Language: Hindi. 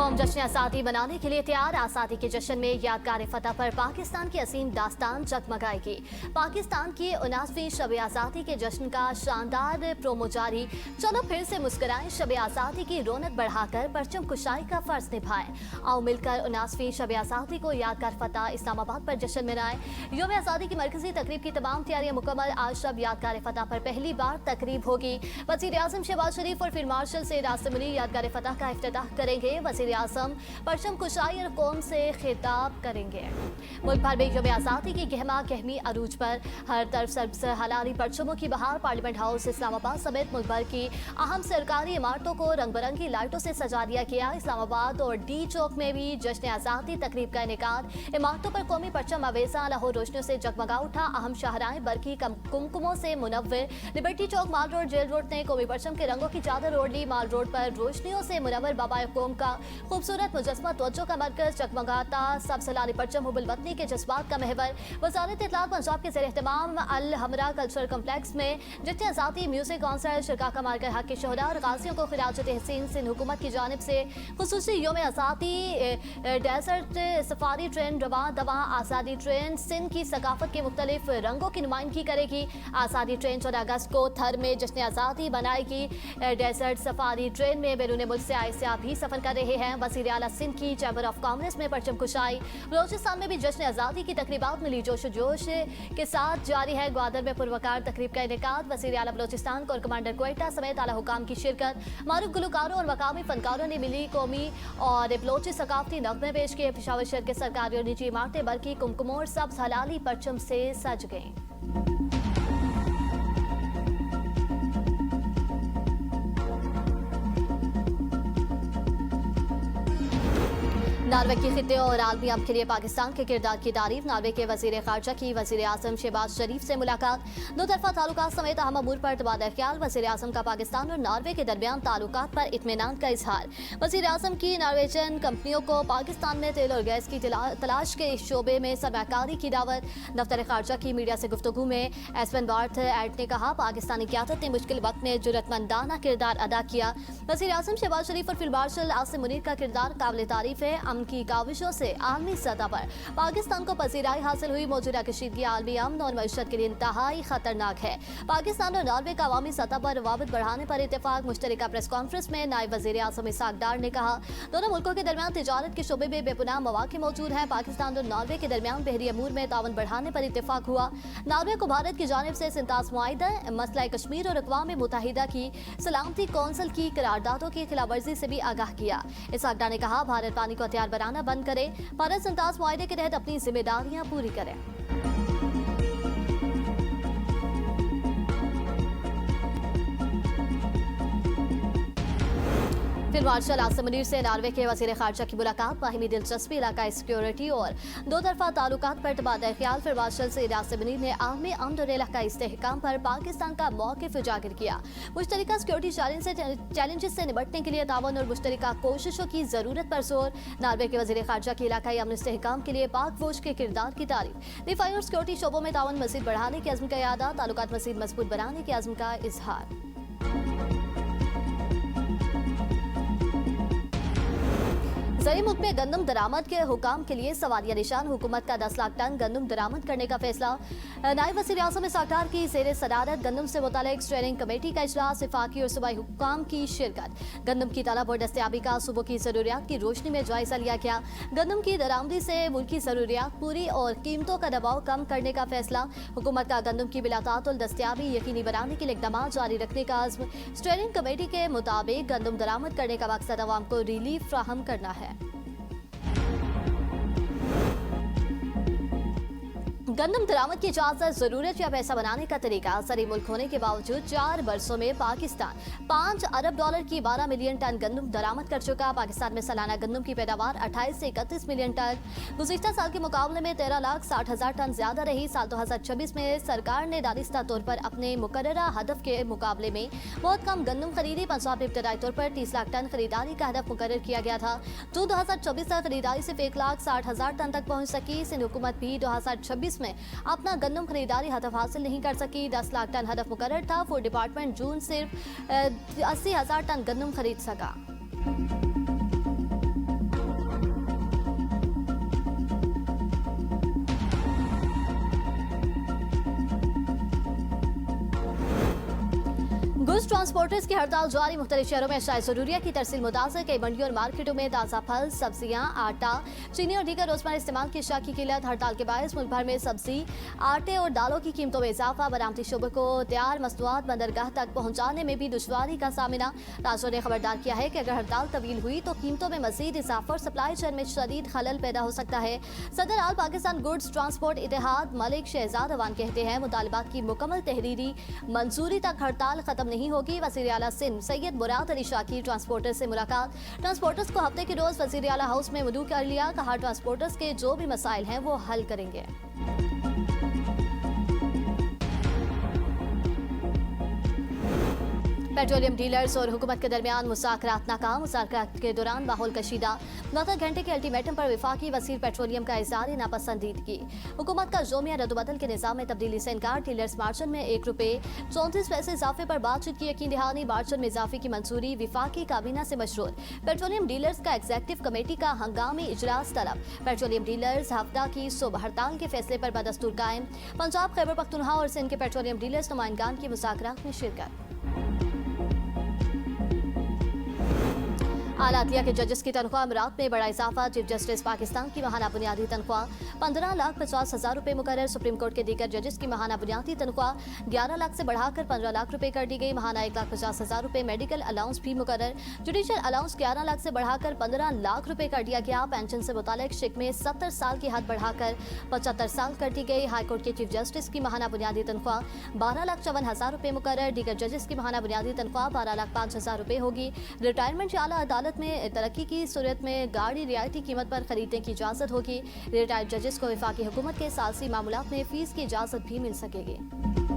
कौम जश्न आज़ादी मनाने के लिए तैयार। आज़ादी के जश्न में यादगार फतह पर पाकिस्तान की असीम दास्तान जगमगाएगी। पाकिस्तान की 79वीं शब आज़ादी के जश्न का शानदार प्रोमो जारी। चलो फिर से मुस्कुराएं, शब आज़ादी की रौनक बढ़ाकर परचम कुशाई का फर्ज निभाएं। आओ मिलकर 79वीं शब आज़ादी को यादगार फतह इस्लामाबाद पर जश्न मनाएं। यौम आज़ादी की मरकजी तकरीब की तमाम तैयारियां मुकम्मल। आज शब यादगार फतह पर पहली बार तकरीब होगी। वज़ीर आज़म शहबाज शरीफ और फील्ड मार्शल सैयद आसिम मुनीर यादगार फतह का इफ्तिताह करेंगे। वज़ीर आज़म परचम कुशाई और कौम से खिताब करेंगे। मुल्क भर में यौम आज़ादी की गहमा गहमी अरूज पर, हर तरफ सब्ज़ हलाली परचमों की बहार। पार्लियामेंट हाउस इस्लामाबाद समेत मुल्क भर की अहम सरकारी इमारतों को रंग बिरंगी लाइटों से सजा दिया गया। इस्लामाबाद और डी चौक में भी जश्न आज़ादी तकरीब का इनेकाद। इमारतों पर कौमी परचम अवेजा लहो रोशनियों से जगमगा उठा। अहम शाहराएं बरकी कुमकुमों से मुनव्वर। लिबर्टी चौक, माल रोड, जेल रोड ने कौमी परचम के रंगों की चादर ओढ़ ली। माल रोड पर रोशनियों से मुनव्वर बाबा कौम का खूबसूरत मुजस्मा तवज्जो का मरकज जगमगाता। सब सलाली परचम हुबुल वतनी के जज्बात का महवर। वज़ारत इत्तलात पंजाब के ज़ेर एहतमाम अल हमरा कल्चरल कम्प्लेक्स में जश्न आज़ादी म्यूजिक कॉन्सर्ट शिरका का मारकर हक के शोहदा और गाजियों को खिराज तहसीन सिंध हुकूमत की जानिब से खुसूसी यौम आज़ादी डेजर्ट सफारी ट्रेन रवा दवा। आज़ादी ट्रेन सिंध की सकाफत के मुख्तलिफ रंगों की नुमाइंदगी करेगी। आज़ादी ट्रेन 14 अगस्त को थर में जश्न आज़ादी बनाएगी। डेजर्ट सफारी ट्रेन में बैरून मुल्क से आए सियाह भी सफर कर रहे हैं। वज़ीर आला सिंध की चैम्बर ऑफ कॉमर्स में परचम कुशाई। बलोचिस्तान में भी जश्न आज़ादी की तकरीबात मिली जोश के साथ जारी है। ग्वादर में पुरवकार तकरीब का इनेकाद। वज़ीर आला बलोचिस्तान और कमांडर क्वेटा समेत आला हुकाम की शिरकत। मारूफ गुलकारों और मकामी फनकारों ने मिली कौमी और बलोची सकाफती नगमे पेश किए। पेशावर शहर के सरकारी और निजी इमारतें बल्कि कुमकुम और सब्ज़ हलाली परचम से सज गईं। नार्वे के खिते और आलमी अमन के लिए पाकिस्तान के किरदार की तारीफ। नार्वे के वज़ीर ख़ारजा की वज़ीर आज़म शहबाज शरीफ से मुलाकात। दो तरफा ताल्लुकात समेत अहम अमूर पर तबादला ख्याल। वज़ीर आज़म का पाकिस्तान और नार्वे के दरमियान ताल्लुकात पर इत्मीनान का इजहार। वज़ीर आज़म की नार्वेजन कंपनियों को पाकिस्तान में तेल और गैस की तलाश के शोबे में सरमाकारी की दावत। दफ्तर ख़ारजा की मीडिया से गुफ्तगू में एस्पेन बार्थ एट ने कहा, पाकिस्तानी क़यादत ने मुश्किल वक्त में जुर्रतमंदाना किरदार अदा किया। वज़ीर आज़म शहबाज शरीफ और फील्ड मार्शल आसिम मुनीर का किरदार काबिल तारीफ है। की काविशों से आलमी सतह पर पाकिस्तान को पजीराई हासिल हुई। मौजूदा कशीदगी आलमी अमन और मईशत के लिए इंतहाई खतरनाक है। पाकिस्तान और नार्वे का अवामी सतह पर रवाबित बढ़ाने पर इत्तेफाक। मुश्तरका प्रेस कॉन्फ्रेंस में नायब वज़ीर आज़म इसहाक डार ने कहा, दोनों मुल्कों के दरमियान तिजारत के शोबे में बेपुनाह मौके मौजूद हैं। पाकिस्तान और नार्वे के दरमियान बहरी अमूर में तावन बढ़ाने पर इत्तेफाक हुआ। नार्वे को भारत की जानिब से सिंतास मुआहिदा, मसला कश्मीर और अक़वाम मुत्तहिदा की सलामती कौंसिल की करारदादों की खिलाफवर्जी से भी आगाह किया। इसहाक डार ने कहा, भारत पानी को हथियार बनाना बंद करे, भारत सिंतास मुआहिदे के तहत अपनी जिम्मेदारियां पूरी करे। फील्ड मार्शल आसिम मुनीर से नार्वे के वज़ीर ख़ारजा की मुलाकात। बाहिमी दिलचस्पी, इलाकाई सिक्योरिटी और दो तरफा ताल्लुकात पर तबादला ख्याल। फील्ड मार्शल सैयद आसिम मुनीर ने आलमी अमन और इलाकाई इस्तेहकाम पर पाकिस्तान का मौक़िफ़ उजागर किया। मुश्तरका सिक्योरिटी चैलेंजेस से निपटने के लिए तावन और मुश्तरका कोशिशों की ज़रूरत पर जोर। नार्वे के वज़ीर ख़ारजा की इलाकाई अमन इस्तेहकाम के लिए पाक फौज के किरदार की तारीफ। दिफाई और सिक्योरिटी शोबों में तावन मज़ीद बढ़ाने के अज़्म का यादा। ताल्लुकात मज़ीद मजबूत बनाने के अज़्म का इजहार। ज़री मुल्क में गंदम दरामद के हुकाम के लिए सवालिया निशान। हुकूमत का 10 लाख टन गंदम दरामद करने का फैसला। नायब वज़ीर आज़म इसहाक डार की ज़ेर सदारत गंदम से मुतालिक स्टीयरिंग कमेटी का इजलास। वफाकी और सूबाई हुक्काम की शिरकत। गंदम की तलब और दस्तयाबी का सूबों की ज़रूरियात की रोशनी में जायजा लिया गया। गंदम की दरामदी से मुल्की ज़रूरियात पूरी और कीमतों का दबाव कम करने का फैसला। हुकूमत का गंदम की बिलातातुल दस्तयाबी यकीनी बनाने के लिए इक़दाम जारी रखने का अज़्म। स्टीयरिंग कमेटी के मुताबिक गंदम दरामद करने का मकसद अवाम को रिलीफ फ्राहम करना है। गंदम दरामद की इजाजत, जरूरत या पैसा बनाने का तरीका। ज़री मुल्क होने के बावजूद 4 बरसों में पाकिस्तान 5 अरब डॉलर की 12 मिलियन टन गंदम दरामद कर चुका। पाकिस्तान में सालाना गंदम की पैदावार 28 से 31 मिलियन टन गुज़िश्ता साल के मुकाबले में 13,60,000 टन ज्यादा रही। साल 2026 में सरकार ने दानिस्ता तौर पर अपने मुकर्ररा हदफ के मुकाबले में बहुत कम गंदम खरीदी। पंजाब में इब्तदाई तौर पर 30 लाख टन खरीदारी का हदफ मुकर्रर किया गया था। जून 2024 तक खरीदारी सिर्फ 1,60,000 टन तक पहुँच सकी। सिंध हुकूमत भी 2026 में अपना गंदम खरीदारी हदफ हासिल नहीं कर सकी। 10 लाख टन हदफ मुकर्रर था। फूड डिपार्टमेंट जून सिर्फ 80,000 टन गंदम खरीद सका। गुड्स ट्रांसपोर्टर्स की हड़ताल जारी। मुख्तलिफ शहरों में अशाए ज़रूरिया की तरसील मुतासर। कई मंडियों और मार्केटों में ताज़ा फल, सब्जियां, आटा, चीनी और दीगर रोजमर्रा इस्तेमाल की अशिया की किल्लत। हड़ताल के बायस मुल्क भर में सब्जी, आटे और दालों की कीमतों में इजाफा। बरामदी शुबे को तैयार मसनूआत बंदरगाह तक पहुँचाने में भी दुश्वारी का सामना। राजो ने खबरदार किया है कि अगर हड़ताल तवील हुई तो कीमतों में मजीद इजाफा और सप्लाई चेन में शदीद खलल पैदा हो सकता है। सदर आल पाकिस्तान गुड्स ट्रांसपोर्ट इत्तेहाद मलिक शहजाद अवान कहते हैं, मुतालबात की मुकम्मल तहरीरी मंजूरी तक हड़ताल खत्म नहीं होगी। वज़ीर आला सिंध सैयद मुराद अली शाह की ट्रांसपोर्टर से मुलाकात। ट्रांसपोर्टर्स को हफ्ते के रोज वज़ीर आला हाउस में मदऊ कर लिया। कहा ट्रांसपोर्टर्स के जो भी मसाइल हैं वो हल करेंगे। पेट्रोलियम डीलर्स और हुकूमत के दरमियान मुज़ाकरात नाकाम। मुज़ाकरात के दौरान माहौल कशीदा। 9 घंटे के अल्टीमेटम पर वफाकी वज़ीर पेट्रोलियम का इज़हार नापसंदीदगी। हुकूमत का जोमिया रद्दबदल के निज़ाम में तब्दीली से इनकार। डीलर्स मार्जिन में ₹1.34 इजाफे पर बातचीत की यकीन दहानी। मार्जिन में इजाफे की मंजूरी वफाकी काबीना से मशरूत। पेट्रोलियम डीलर्स का एग्जीक्यूटिव कमेटी का हंगामी इजलास तलब। पेट्रोलियम डीलर्स हफ्ता की सुबह हड़ताल के फैसले पर बदस्तूर कायम। पंजाब, खैबर पख्तूनख्वा और सिंध के पेट्रोलियम डीलर्स नुमाइंदान की मुज़ाकरात में शिरकत। आलातिया के जजेस की तनख्वाह अमरात में बड़ा इजाफा। चीफ जस्टिस पाकिस्तान की माहाना बुनियादी तनख्वाह 15,50,000 रुपये मुकर्रर। सुप्रीम कोर्ट के दीगर जजेस की माहाना बुनियादी तनख्वाह 11 लाख से बढ़ाकर 15 लाख रुपये कर दी गई। माहाना 1,50,000 रुपये मेडिकल अलाउंस भी मुकर्रर। जुडिशल अलाउंस 11 लाख से बढ़ाकर 15 लाख रुपये कर दिया गया। पेंशन से मुतालिक शिक में 70 साल की हद बढ़ाकर 75 साल कर दी गई। हाईकोर्ट के चीफ जस्टिस की माहाना बुनियादी तनख्वाह 12,54,000 रुपये मुकर्रर। दीगर जजेस की माहाना बुनियादी तनख्वाह 12,05,000 रुपये होगी। रिटायरमेंट या आला अदालत में तरक्की की सूरत में गाड़ी रियायती कीमत पर खरीदने की इजाजत होगी। रिटायर्ड जजेस को वफाकी हुकूमत के सालसी मामलात में फीस की इजाजत भी मिल सकेगी।